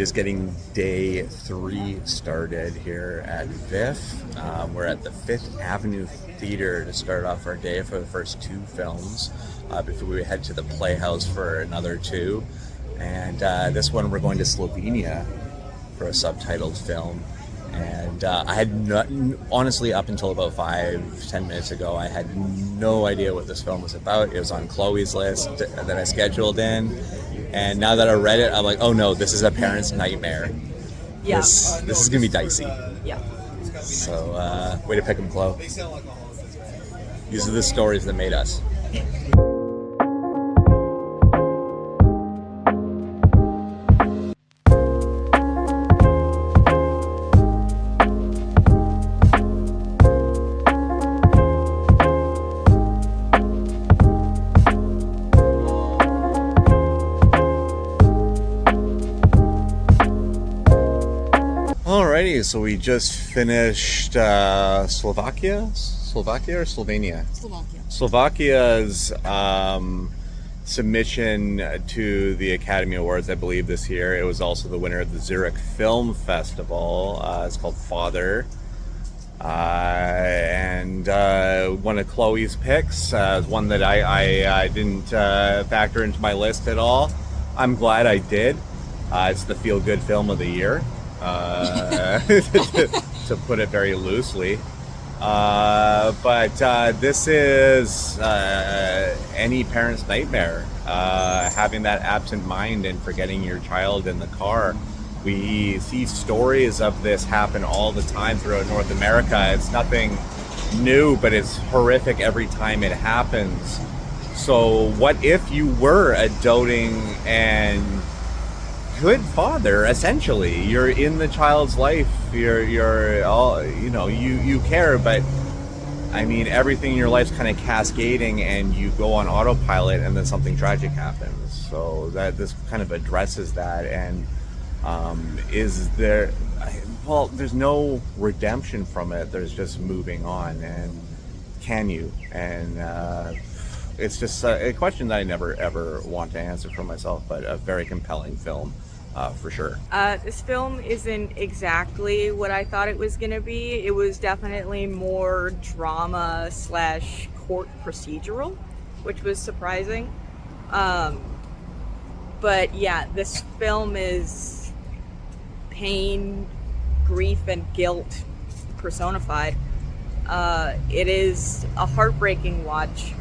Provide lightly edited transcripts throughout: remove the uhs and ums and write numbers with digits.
just getting day 3 started here at VIFF. We're at the Fifth Avenue Theater to start off our day for the first 2 films before we head to the Playhouse for another 2. And this one we're going to Slovenia for a subtitled film. And I had honestly, up until about 5-10 minutes ago, I had no idea what this film was about. It was on Chloe's list that I scheduled in. And now that I read it, I'm like, oh no, this is a parent's nightmare. Yeah. This is going to be dicey. Yeah. So, way to pick them, Chloe. These are the stories that made us. Alrighty, so we just finished Slovakia or Slovenia? Slovakia's submission to the Academy Awards, I believe, this year. It was also the winner of the Zurich Film Festival. It's called Father. And one of Chloe's picks, one that I didn't factor into my list at all. I'm glad I did. It's the feel-good film of the year. To put it very loosely. But this is any parent's nightmare, having that absent mind and forgetting your child in the car. We see stories of this happen all the time throughout North America. It's nothing new, but it's horrific every time it happens. So what if you were a doting and good father? Essentially, you're in the child's life, you're all, you care, but I mean, everything in your life's kind of cascading and you go on autopilot and then something tragic happens. So that this kind of addresses that. And there's no redemption from it. There's just moving on. And can you? And it's just a question that I never ever want to answer for myself, but a very compelling film. For sure. This film isn't exactly what I thought it was going to be. It was definitely more drama / court procedural, which was surprising. But yeah, this film is pain, grief, and guilt personified. It is a heartbreaking watch.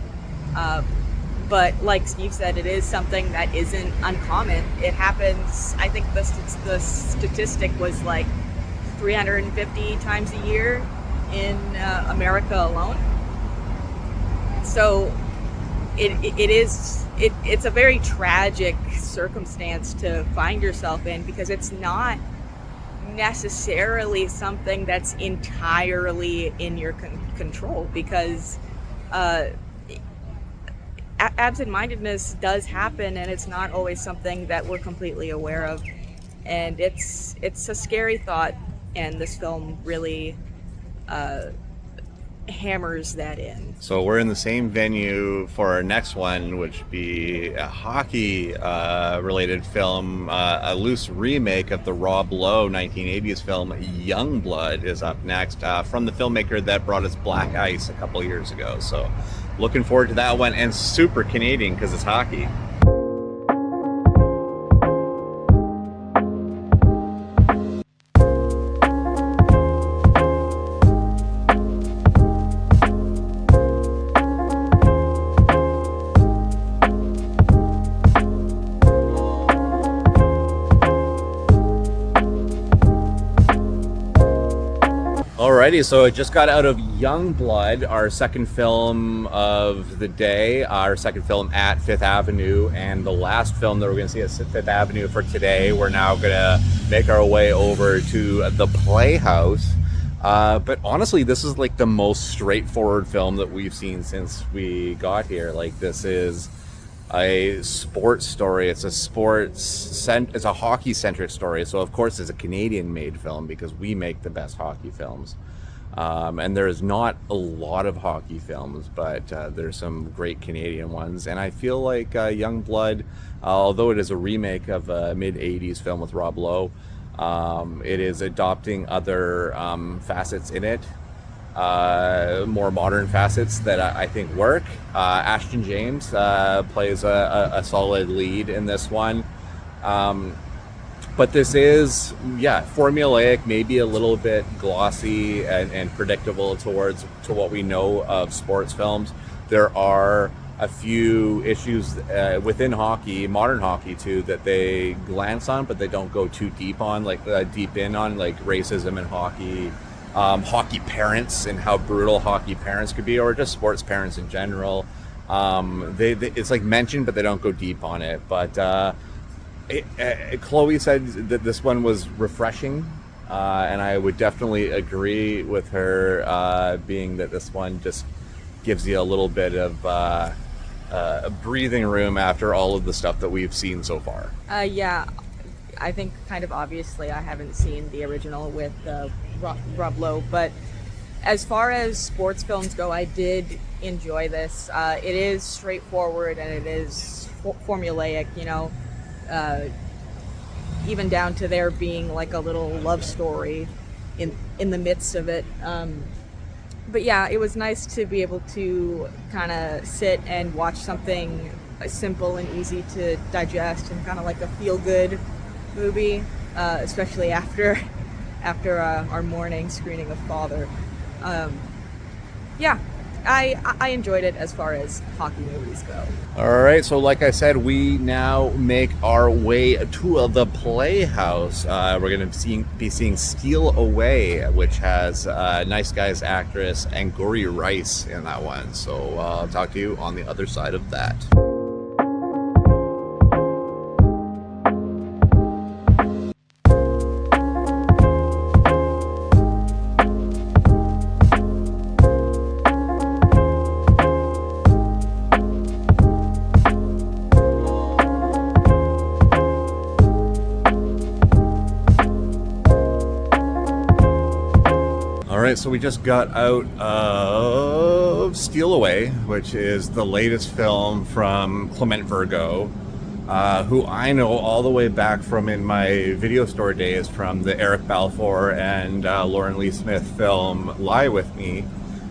But like Steve said, it is something that isn't uncommon. It happens, I think the statistic was like 350 times a year in America alone. So it's a very tragic circumstance to find yourself in, because it's not necessarily something that's entirely in your control, because absent-mindedness does happen, and it's not always something that we're completely aware of, and it's a scary thought, and this film really hammers that in. So we're in the same venue for our next one, which would be a hockey related film. A loose remake of the Rob Lowe 1980s film Youngblood is up next, from the filmmaker that brought us Black Ice a couple years ago. So looking forward to that one, and super Canadian because it's hockey. Alrighty, so it just got out of Youngblood, our second film of the day, our second film at Fifth Avenue, and the last film that we're going to see at Fifth Avenue for today. We're now going to make our way over to the Playhouse. But honestly, this is like the most straightforward film that we've seen since we got here. Like, this is a sports story. It's a hockey-centric story. So of course it's a Canadian-made film because we make the best hockey films. And there's not a lot of hockey films, but there's some great Canadian ones. And I feel like Youngblood, although it is a remake of a mid-'80s film with Rob Lowe, it is adopting other facets in it, more modern facets that I think work. Ashton James plays a solid lead in this one. But this is, formulaic, maybe a little bit glossy and predictable to what we know of sports films. There are a few issues within hockey, modern hockey too, that they glance on, but they don't go too deep on, like racism in hockey, hockey parents and how brutal hockey parents could be, or just sports parents in general. It's like mentioned, but they don't go deep on it. But Chloe said that this one was refreshing, and I would definitely agree with her, being that this one just gives you a little bit of breathing room after all of the stuff that we've seen so far. Yeah, I think kind of obviously I haven't seen the original with Rob Lowe, but as far as sports films go, I did enjoy this. It is straightforward and it is formulaic, even down to there being like a little love story in the midst of it. But yeah, it was nice to be able to kind of sit and watch something simple and easy to digest and kind of like a feel-good movie, especially after our morning screening of Father. I enjoyed it as far as hockey movies go. All right, so like I said, we now make our way to the Playhouse. We're going to be seeing Steal Away, which has Nice Guys actress Angourie Rice in that one. So I'll talk to you on the other side of that. So we just got out of Steal Away, which is the latest film from Clement Virgo, who I know all the way back from in my video store days from the Eric Balfour and Lauren Lee Smith film Lie With Me,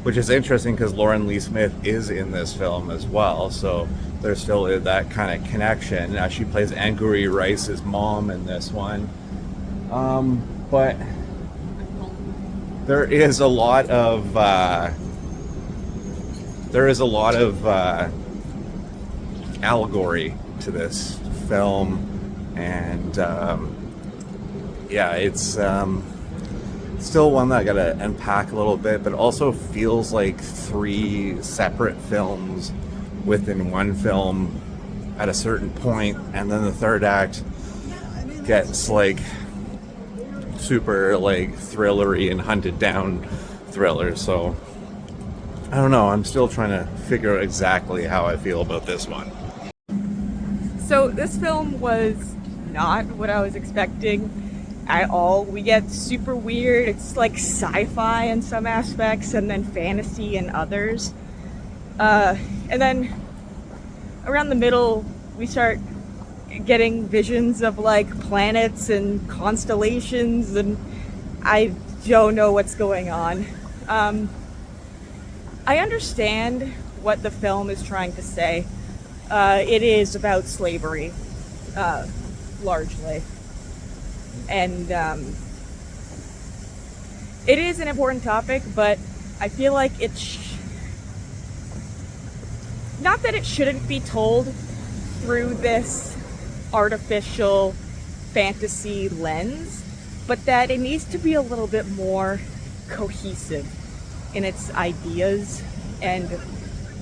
which is interesting because Lauren Lee Smith is in this film as well, so there's still that kind of connection. She plays Angourie Rice's mom in this one, but there is a lot of allegory to this film, and it's still one that I gotta unpack a little bit, but also feels like three separate films within one film at a certain point, and then the third act gets like super like thrillery and hunted down thriller. So I don't know, I'm still trying to figure out exactly how I feel about this one. So this film was not what I was expecting at all. We get super weird. It's like sci-fi in some aspects and then fantasy in others, and then around the middle we start getting visions of like planets and constellations, and I don't know what's going on. I understand what the film is trying to say. It is about slavery, largely, and it is an important topic, but I feel like not that it shouldn't be told through this artificial fantasy lens, but that it needs to be a little bit more cohesive in its ideas and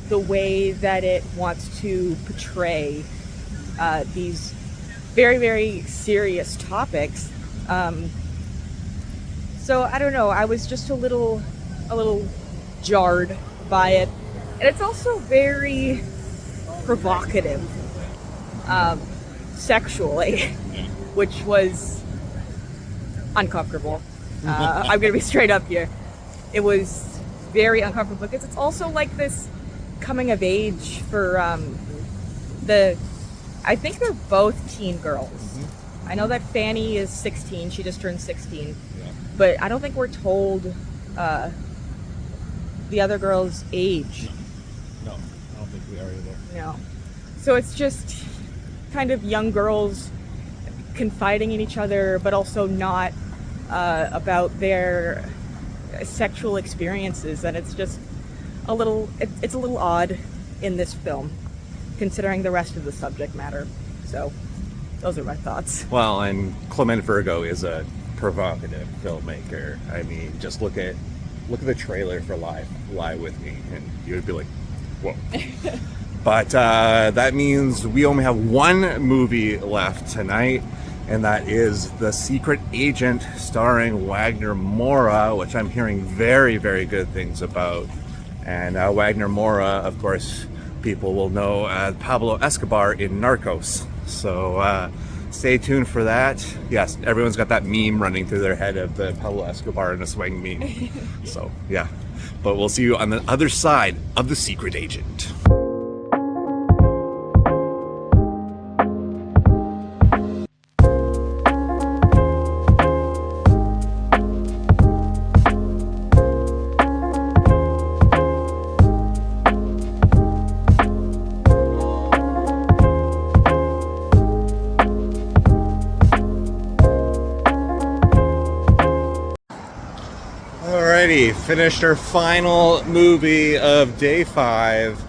the way that it wants to portray these very, very serious topics. So I don't know, I was just a little jarred by it. And it's also very provocative, sexually, which was uncomfortable. I'm gonna be straight up here. it was very uncomfortable because it's also like this coming of age for I think they're both teen girls. I know that Fanny is 16, she just turned 16, but I don't think we're told the other girl's age. No, I don't think we are either. No. So it's just kind of young girls confiding in each other, but also not about their sexual experiences, and it's just a little odd in this film, considering the rest of the subject matter. So those are my thoughts. Well, and Clement Virgo is a provocative filmmaker. I mean, just look at the trailer for Lie With Me, and you would be like, whoa. But that means we only have one movie left tonight, and that is The Secret Agent, starring Wagner Moura, which I'm hearing very, very good things about. And Wagner Moura, of course, people will know as Pablo Escobar in Narcos. So stay tuned for that. Yes, everyone's got that meme running through their head of the Pablo Escobar in a swing meme. So yeah, but we'll see you on the other side of The Secret Agent. Alrighty, finished our final movie of day 5.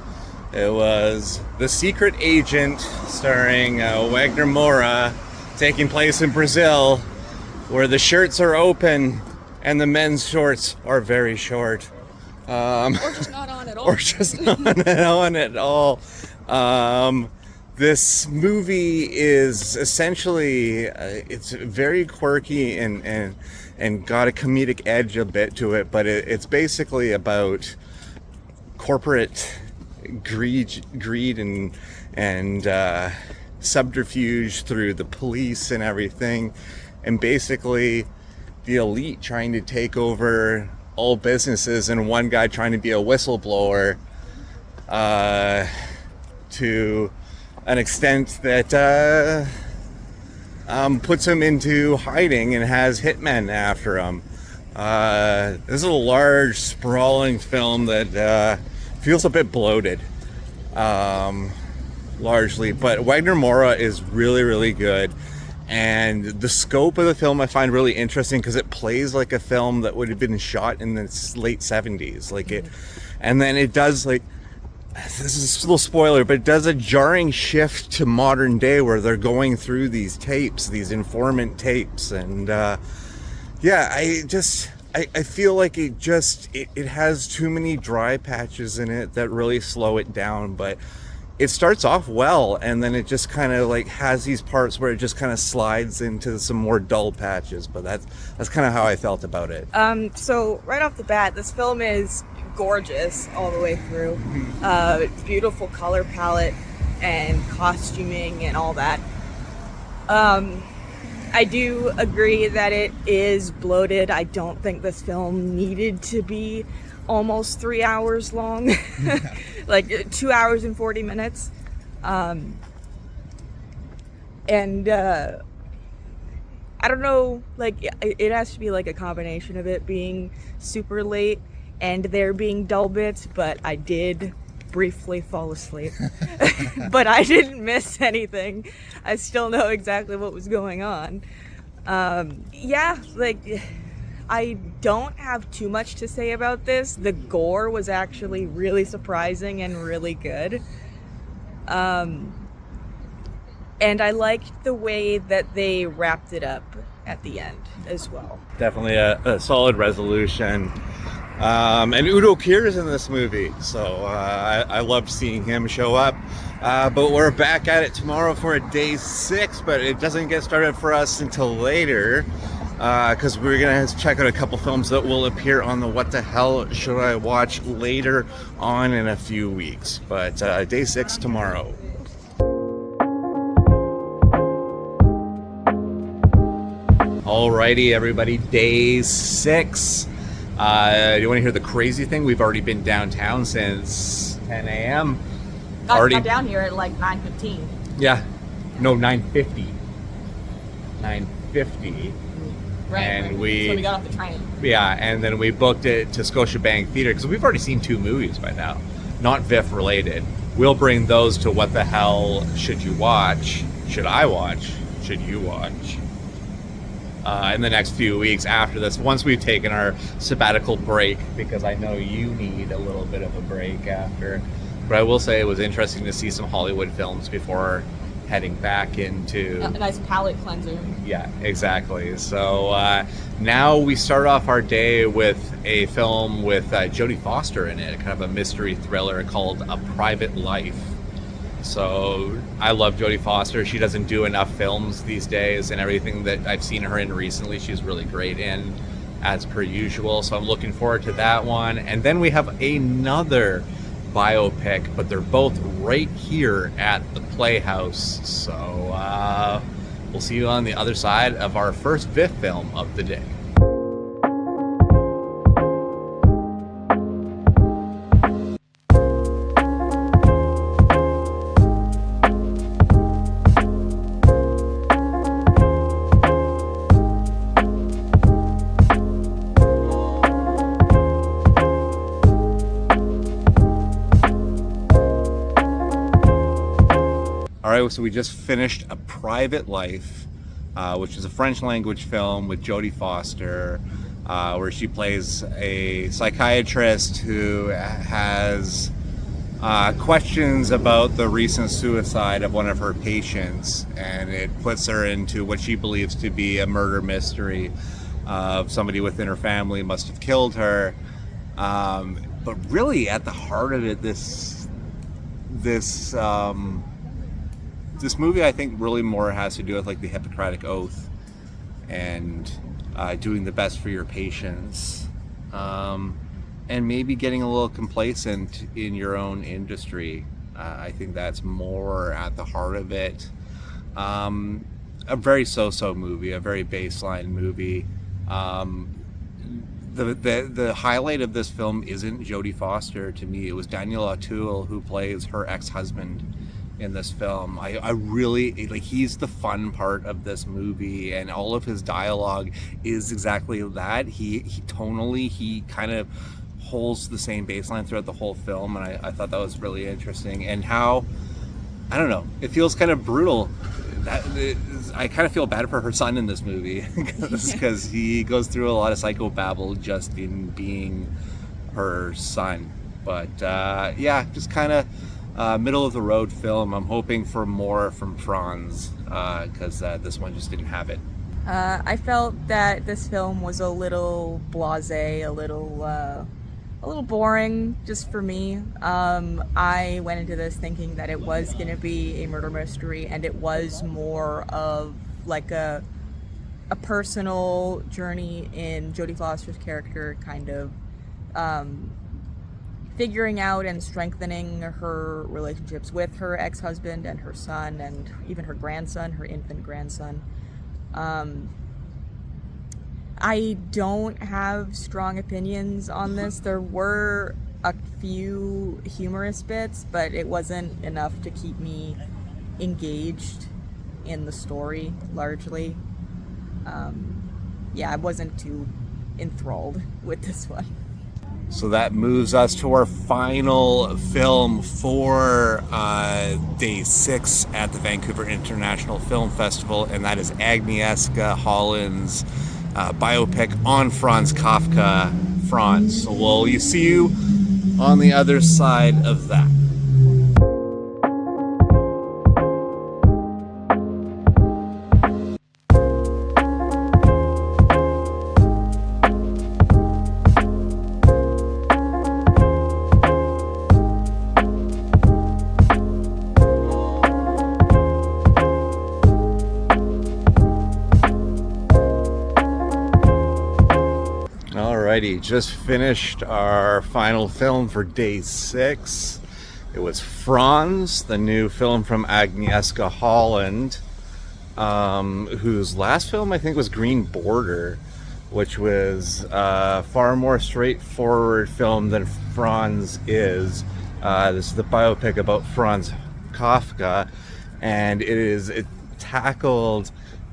It was The Secret Agent, starring Wagner Moura, taking place in Brazil, where the shirts are open and the men's shorts are very short. Or just not on at all. Or just not on at all. This movie is essentially, it's very quirky and got a comedic edge a bit to it, but it's basically about corporate greed and subterfuge through the police and everything, and basically the elite trying to take over all businesses, and one guy trying to be a whistleblower to an extent that puts him into hiding and has hitmen after him. This is a large, sprawling film that feels a bit bloated, largely, but Wagner Moura is really, really good. And the scope of the film I find really interesting because it plays like a film that would have been shot in the late 70s. And then it does, like, this is a little spoiler, but it does a jarring shift to modern day where they're going through these tapes, these informant tapes. And I feel like it has too many dry patches in it that really slow it down. But it starts off well, and then it just kind of like has these parts where it just kind of slides into some more dull patches. But that's kind of how I felt about it. So right off the bat, this film is gorgeous all the way through. Beautiful color palette and costuming and all that. I do agree that it is bloated. I don't think this film needed to be almost 3 hours long. Like 2 hours and 40 minutes. I don't know, like it has to be like a combination of it being super late and there being dull bits, but I did briefly fall asleep. But I didn't miss anything. I still know exactly what was going on. I don't have too much to say about this. The gore was actually really surprising and really good. And I liked the way that they wrapped it up at the end as well. Definitely a solid resolution. And Udo Kier is in this movie, so I loved seeing him show up. But we're back at it tomorrow for a day 6, but it doesn't get started for us until later, because we're going to check out a couple films that will appear on the What the Hell Should I Watch later on in a few weeks. But day 6 tomorrow. Alrighty, everybody, day 6. You want to hear the crazy thing? We've already been downtown since 10 a.m. Got down here at like 9:15. Yeah. No, 9:50. 9:50. Right. And so we got off the train. Yeah, and then we booked it to Scotiabank Theatre because we've already seen 2 movies by now, not VIFF related. We'll bring those to What the Hell Should You Watch? Should I watch? Should you watch? In the next few weeks after this, once we've taken our sabbatical break, because I know you need a little bit of a break after. But I will say it was interesting to see some Hollywood films before heading back into a nice palate cleanser. Yeah, exactly. So now we start off our day with a film with Jodie Foster in it, kind of a mystery thriller called A Private Life. So I love Jodie Foster. She doesn't do enough films these days, and everything that I've seen her in recently, she's really great in, as per usual. So I'm looking forward to that one. And then we have another biopic, but they're both right here at the Playhouse. So we'll see you on the other side of our first VIFF film of the day. Alright, so we just finished A Private Life, which is a French language film with Jodie Foster, where she plays a psychiatrist who has questions about the recent suicide of one of her patients, and it puts her into what she believes to be a murder mystery of somebody within her family must have killed her. But really at the heart of it, this movie, I think, really more has to do with like the Hippocratic Oath and doing the best for your patients, and maybe getting a little complacent in your own industry. I think that's more at the heart of it. A very so-so movie, a very baseline movie. The highlight of this film isn't Jodie Foster to me. It was Daniel O'Toole, who plays her ex-husband in this film. I really like, he's the fun part of this movie, and all of his dialogue is exactly that. He tonally, he kind of holds the same baseline throughout the whole film, and I thought that was really interesting. And how, I don't know, it feels kind of brutal. I kind of feel bad for her son in this movie because he goes through a lot of psychobabble just in being her son. But yeah, just kind of middle of the road film. I'm hoping for more from Franz because this one just didn't have it. I felt that this film was a little blasé, a little boring just for me. I went into this thinking that it was going to be a murder mystery, and it was more of like a personal journey in Jodie Foster's character, kind of figuring out and strengthening her relationships with her ex-husband and her son, and even her grandson, her infant grandson. I don't have strong opinions on this. There were a few humorous bits, but it wasn't enough to keep me engaged in the story, largely. Yeah, I wasn't too enthralled with this one. So that moves us to our final film for day 6 at the Vancouver International Film Festival, and that is Agnieszka Holland's biopic on Franz Kafka, Franz. So we'll see you on the other side of that. Alrighty, just finished our final film for day 6. It was Franz, the new film from Agnieszka Holland, whose last film I think was Green Border. which was a far more straightforward film than Franz is. This is the biopic about Franz Kafka, and it tackled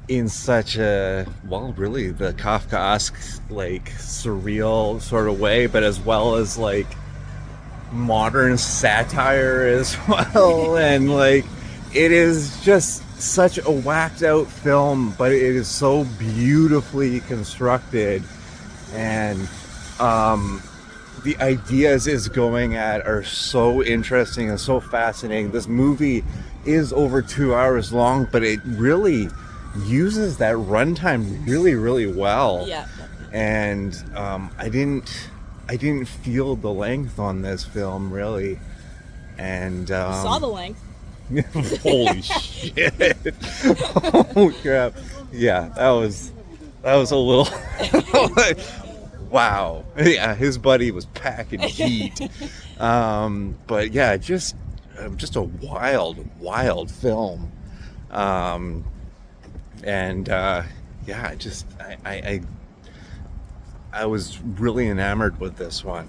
in such a, well, really the Kafkaesque, like surreal sort of way, but as well as like modern satire as well. And like, it is just such a whacked out film, but it is so beautifully constructed, and the ideas is going at are so interesting and so fascinating. This movie is over 2 hours long, but it really uses that runtime really, really well. Yeah. And I didn't feel the length on this film really. And Saw the length. holy shit! Oh crap! Yeah, that was a little. Wow. Yeah, his buddy was packing heat. But yeah, just a wild film. Yeah, just I was really enamored with this one.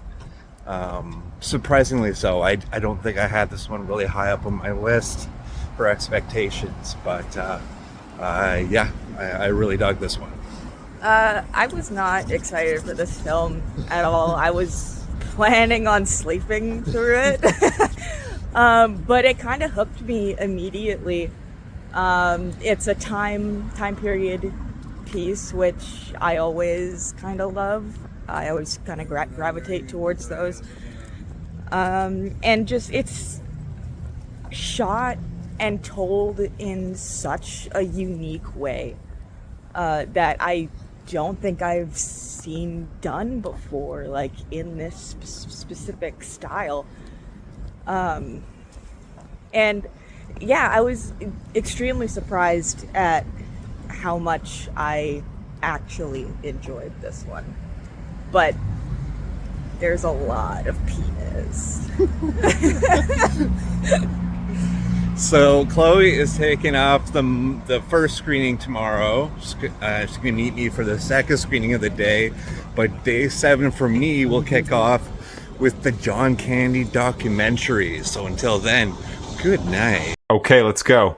Surprisingly so. I don't think I had this one really high up on my list for expectations, but yeah, I really dug this one. I was not excited for this film at all. I was planning on sleeping through it. But it kind of hooked me immediately. It's a time period piece, which I always kind of love. I always kind of gravitate towards those. And just, it's shot and told in such a unique way that I don't think I've seen done before, like in this specific style. And yeah, I was extremely surprised at how much I actually enjoyed this one. But there's a lot of penis. So Chloe is taking off the first screening tomorrow. She's gonna meet me for the second screening of the day, but day 7 for me will kick off with the John Candy documentary. So until then, good night. Okay, let's go.